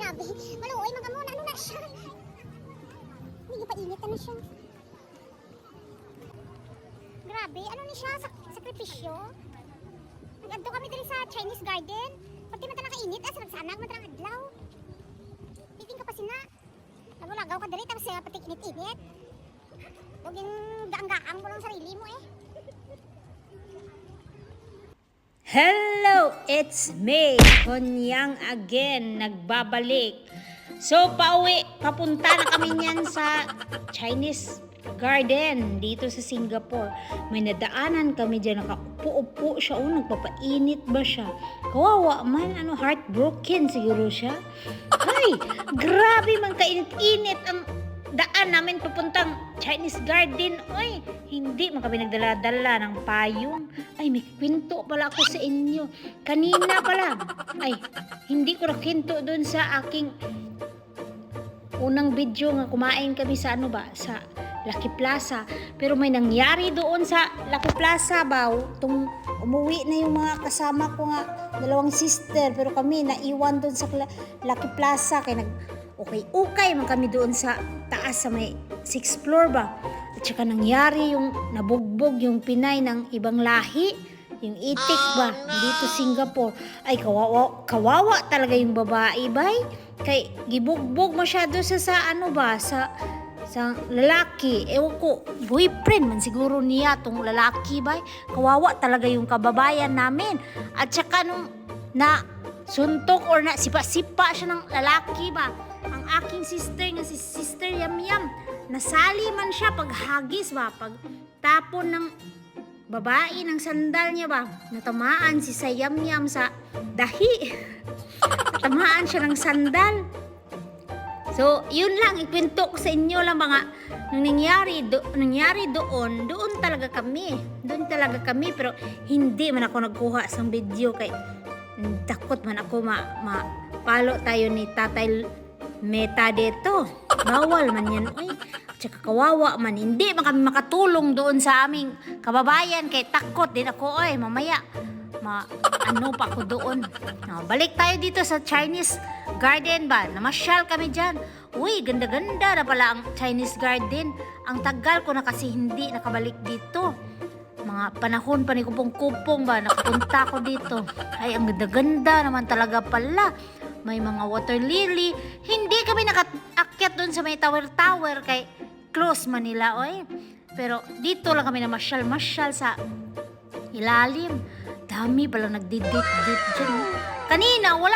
Grabe. Maluoy, mga muna. Ano na siya? Hindi pa init. Ano siya? Grabe. Ano ni siya? Sakripisyo? Nag-adto kami dali sa Chinese garden. Pati man ta nakainit. Asa nagsanag man ta ng adlaw. Titing ka pa sina. Nagulagaw ka dali. Tapos pati init-init. Huwag yung gaang-gaang mo lang sarili mo eh. Hello, it's me, Konyang again, nagbabalik. So, papunta na kami niyan sa Chinese garden dito sa Singapore. May nadaanan kami dyan, nakaupo-upo siya, nagpapainit ba siya? Kawawa man, heartbroken siguro siya. Ay, grabe man kainit-init ang daan namin papuntang Chinese garden. Oy, hindi man kami nagdala-dala ng payong. Ay, may kwento pala ako sa inyo. Kanina pala. Ay, hindi ko nakwento doon sa aking unang video nga kumain kami sa sa Lucky Plaza. Pero may nangyari doon sa Lucky Plaza ba? Umuwi na yung mga kasama ko nga, dalawang sister. Pero kami naiwan doon sa Lucky Plaza. Kaya ukay man kami doon sa taas sa may 6th floor ba. At saka nangyari yung nabugbog yung Pinay ng ibang lahi, yung itik ba dito Singapore. Ay kawawa talaga yung babae bay. Kay gibugbog masyado sa sa lalaki. Ewan ko, boyfriend man siguro niya tong lalaki bay. Kawawa talaga yung kababayan namin. At saka nung na suntok or na sipa-sipa siya ng lalaki ba. Ang aking sister nga si Sister Yamyam, nasali man siya paghagis ba, pag tapon ng babae ng sandal niya ba, natamaan si Yamyam sa dahi. Natamaan siya ng sandal. So, yun lang, ikwento ko sa inyo lang mga nung nangyari doon talaga kami. Doon talaga kami, pero hindi man ako nagkuha sa video kay takot man ako palo tayo ni Tatay Meta dito. Bawal man yan. Uy, tsaka kawawa man. Hindi man kami makatulong doon sa aming kababayan kay takot din ako. Oy, mamaya pa ako doon. Balik tayo dito sa Chinese garden ba. Namasyal kami dyan. Uy, ganda-ganda na pala ang Chinese garden. Ang tagal ko na kasi hindi nakabalik dito. Mga panahon pa ni kupong-kupong ba, nakapunta ko dito. Ay, ang ganda-ganda naman talaga pala. May mga water lily. Hindi kami nakaakyat doon sa may tower kay close Manila, oy. Pero dito lang kami na masyal sa ilalim. Dami palang nagdidit-dit dyan. Kanina, wala